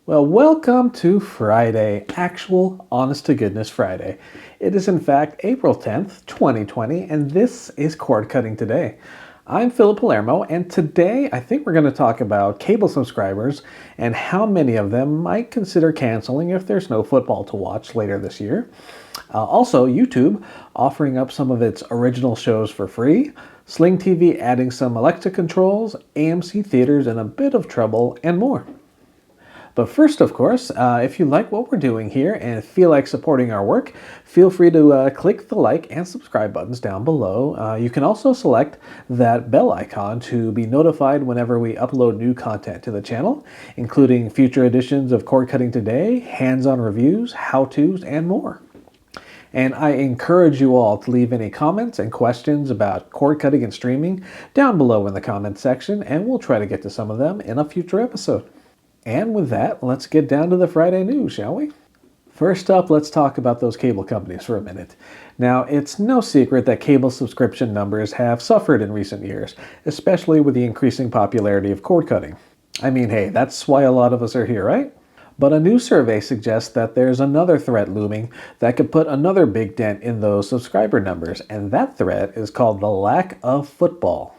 Well, welcome to Friday, actual honest-to-goodness Friday. It is in fact April 10th, 2020, and this is Cord Cutting Today. I'm Philip Palermo, and today I think we're going to talk about cable subscribers and how many of them might consider canceling if there's no football to watch later this year. Also, YouTube offering up some of its original shows for free, Sling TV adding some Alexa controls, AMC Theaters in a bit of trouble, and more. But first, of course, if you like what we're doing here and feel like supporting our work, feel free to click the like and subscribe buttons down below. You can also select that bell icon to be notified whenever we upload new content to the channel, including future editions of Cord Cutting Today, hands-on reviews, how-tos, and more. And I encourage you all to leave any comments and questions about cord cutting and streaming down below in the comments section, and we'll try to get to some of them in a future episode. And with that, let's get down to the Friday news, shall we? First up, let's talk about those cable companies for a minute. Now, it's no secret that cable subscription numbers have suffered in recent years, especially with the increasing popularity of cord cutting. I mean, hey, that's why a lot of us are here, right? But a new survey suggests that there's another threat looming that could put another big dent in those subscriber numbers, and that threat is called the lack of football.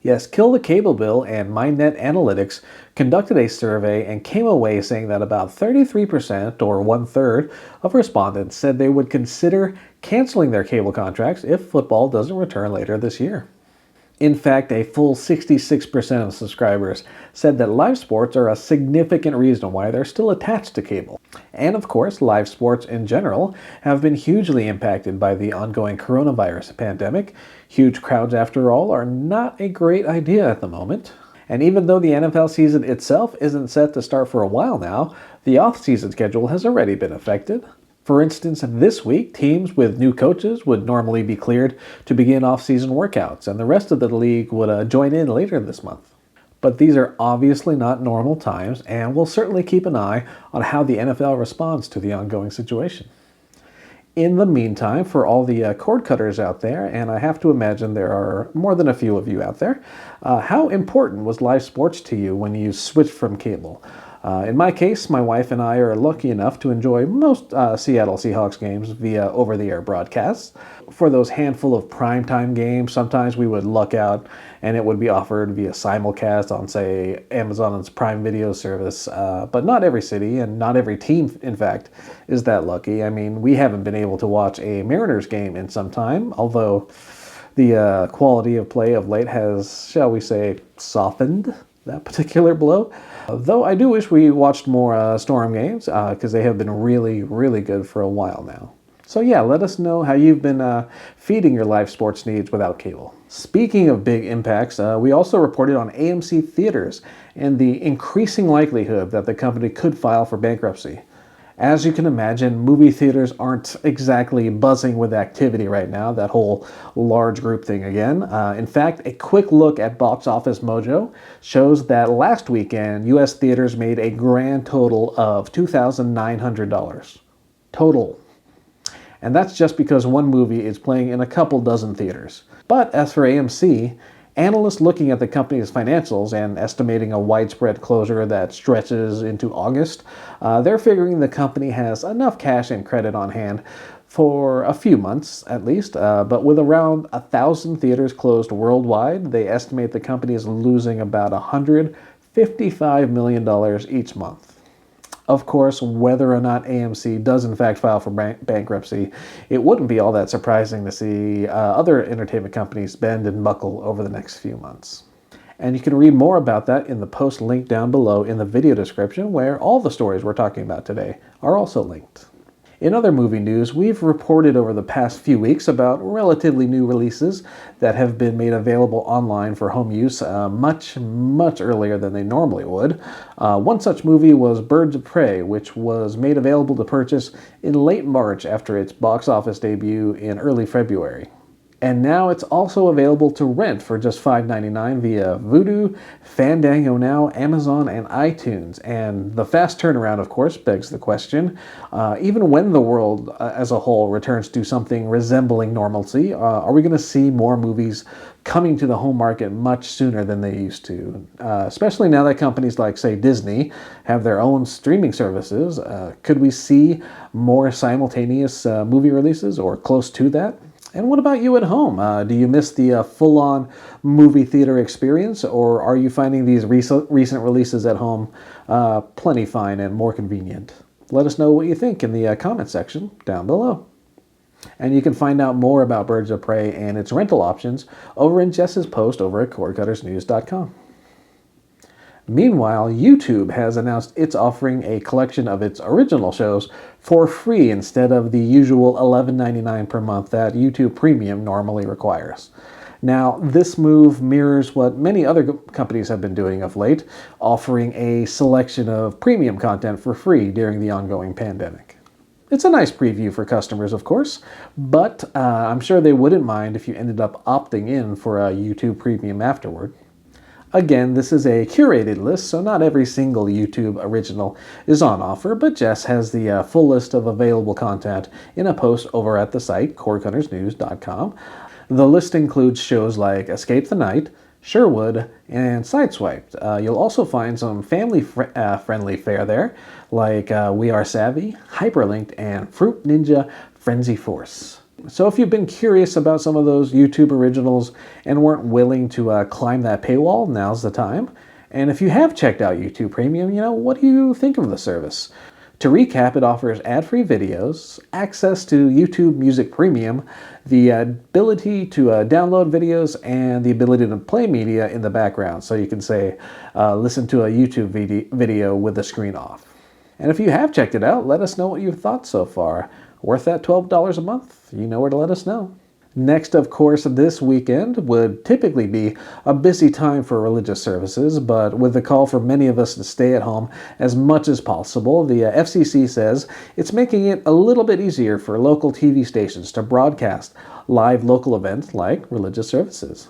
Yes, Kill the Cable Bill and MindNet Analytics conducted a survey and came away saying that about 33%, or one-third, of respondents said they would consider canceling their cable contracts if football doesn't return later this year. In fact, a full 66% of subscribers said that live sports are a significant reason why they're still attached to cable. And of course, live sports in general have been hugely impacted by the ongoing coronavirus pandemic. Huge crowds, after all, are not a great idea at the moment. And even though the NFL season itself isn't set to start for a while now, the off-season schedule has already been affected. For instance, this week, teams with new coaches would normally be cleared to begin off-season workouts, and the rest of the league would join in later this month. But these are obviously not normal times, and we'll certainly keep an eye on how the NFL responds to the ongoing situation. In the meantime, for all the cord cutters out there, and I have to imagine there are more than a few of you out there, how important was live sports to you when you switched from cable? In my case, my wife and I are lucky enough to enjoy most Seattle Seahawks games via over-the-air broadcasts. For those handful of primetime games, sometimes we would luck out and it would be offered via simulcast on, say, Amazon's Prime Video service. But not every city and not every team, in fact, is that lucky. I mean, we haven't been able to watch a Mariners game in some time, although the quality of play of late has, shall we say, softened that particular blow. Though I do wish we watched more Storm games because they have been really, really good for a while now. So yeah, let us know how you've been feeding your live sports needs without cable. Speaking of big impacts, we also reported on AMC Theaters and the increasing likelihood that the company could file for bankruptcy. As you can imagine, movie theaters aren't exactly buzzing with activity right now, that whole large group thing again. In fact, a quick look at Box Office Mojo shows that last weekend, U.S. theaters made a grand total of $2,900. Total. And that's just because one movie is playing in a couple dozen theaters. But as for AMC, analysts looking at the company's financials and estimating a widespread closure that stretches into August, they're figuring the company has enough cash and credit on hand for a few months at least, but with around 1,000 theaters closed worldwide, they estimate the company is losing about $155 million each month. Of course, whether or not AMC does in fact file for bankruptcy, it wouldn't be all that surprising to see other entertainment companies bend and buckle over the next few months. And you can read more about that in the post link down below in the video description, where all the stories we're talking about today are also linked. In other movie news, we've reported over the past few weeks about relatively new releases that have been made available online for home use much earlier than they normally would. One such movie was Birds of Prey, which was made available to purchase in late March after its box office debut in early February. And now it's also available to rent for just $5.99 via Vudu, Fandango Now, Amazon, and iTunes. And the fast turnaround, of course, begs the question, even when the world as a whole returns to something resembling normalcy, are we going to see more movies coming to the home market much sooner than they used to? Especially now that companies like, say, Disney have their own streaming services. Could we see more simultaneous movie releases or close to that? And what about you at home? Do you miss the full-on movie theater experience, or are you finding these recent releases at home plenty fine and more convenient? Let us know what you think in the comment section down below. And you can find out more about Birds of Prey and its rental options over in Jess's post over at cordcuttersnews.com. Meanwhile, YouTube has announced it's offering a collection of its original shows for free instead of the usual $11.99 per month that YouTube Premium normally requires. Now, this move mirrors what many other companies have been doing of late, offering a selection of premium content for free during the ongoing pandemic. It's a nice preview for customers, of course, but I'm sure they wouldn't mind if you ended up opting in for a YouTube Premium afterward. Again, this is a curated list, so not every single YouTube original is on offer, but Jess has the full list of available content in a post over at the site, cordcuttersnews.com. The list includes shows like Escape the Night, Sherwood, and Sideswiped. You'll also find some family-friendly fare there, like We Are Savvy, Hyperlinked, and Fruit Ninja Frenzy Force. So if you've been curious about some of those YouTube originals and weren't willing to climb that paywall, now's the time. And if you have checked out YouTube Premium, what do you think of the service? To recap, it offers ad-free videos, access to YouTube Music Premium, the ability to download videos, and the ability to play media in the background. So you can say, listen to a YouTube video with the screen off. And if you have checked it out, let us know what you've thought so far. Worth that $12 a month? You know where to let us know. Next, of course, this weekend would typically be a busy time for religious services, but with the call for many of us to stay at home as much as possible, the FCC says it's making it a little bit easier for local TV stations to broadcast live local events like religious services.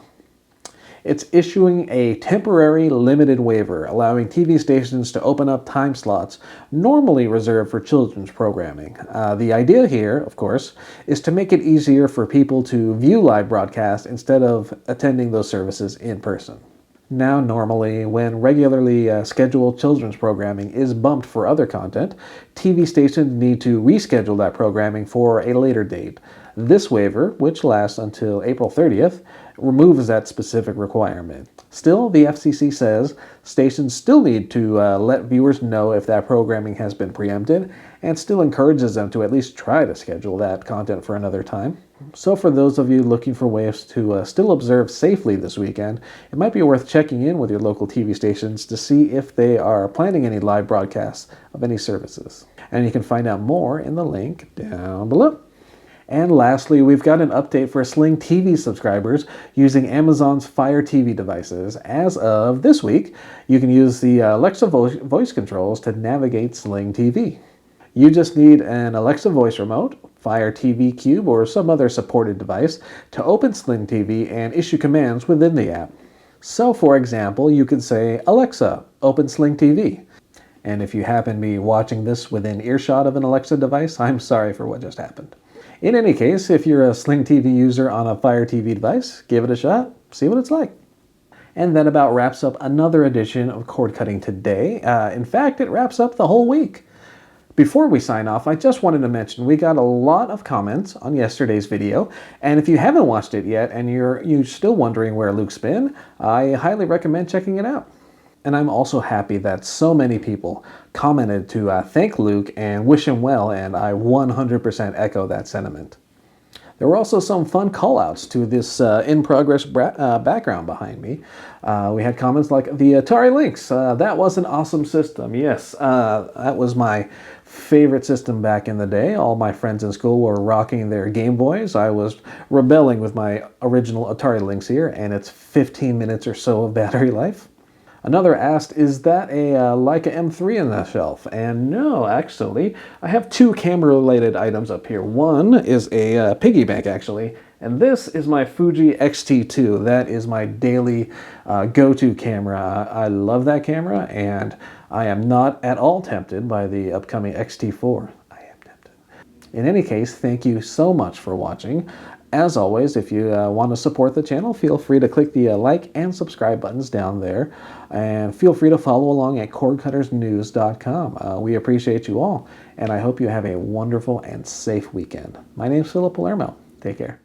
It's issuing a temporary limited waiver, allowing TV stations to open up time slots normally reserved for children's programming. The idea here, of course, is to make it easier for people to view live broadcasts instead of attending those services in person. Now, normally, when regularly scheduled children's programming is bumped for other content, TV stations need to reschedule that programming for a later date. This waiver, which lasts until April 30th, removes that specific requirement. Still, the FCC says stations still need to let viewers know if that programming has been preempted, and still encourages them to at least try to schedule that content for another time. So for those of you looking for ways to still observe safely this weekend, it might be worth checking in with your local TV stations to see if they are planning any live broadcasts of any services. And you can find out more in the link down below. And lastly, we've got an update for Sling TV subscribers using Amazon's Fire TV devices. As of this week, you can use the Alexa voice controls to navigate Sling TV. You just need an Alexa voice remote, Fire TV Cube, or some other supported device to open Sling TV and issue commands within the app. So, for example, you could say, Alexa, open Sling TV. And if you happen to be watching this within earshot of an Alexa device, I'm sorry for what just happened. In any case, if you're a Sling TV user on a Fire TV device, give it a shot, see what it's like. And that about wraps up another edition of Cord Cutting today. In fact, it wraps up the whole week. Before we sign off, I just wanted to mention we got a lot of comments on yesterday's video, and if you haven't watched it yet and you're still wondering where Luke's been, I highly recommend checking it out. And I'm also happy that so many people commented to thank Luke and wish him well, and I 100% echo that sentiment. There were also some fun call-outs to this in-progress background behind me. We had comments like, the Atari Lynx, that was an awesome system. Yes, that was my favorite system back in the day. All my friends in school were rocking their Game Boys. I was rebelling with my original Atari Lynx here, and it's 15 minutes or so of battery life. Another asked, is that a Leica M3 in the shelf? And no, actually, I have two camera-related items up here. One is a piggy bank, actually, and this is my Fuji X-T2. That is my daily go-to camera. I love that camera, and I am not at all tempted by the upcoming X-T4. I am tempted. In any case, thank you so much for watching. As always, if you want to support the channel, feel free to click the like and subscribe buttons down there. And feel free to follow along at cordcuttersnews.com. We appreciate you all, and I hope you have a wonderful and safe weekend. My name's Philip Palermo. Take care.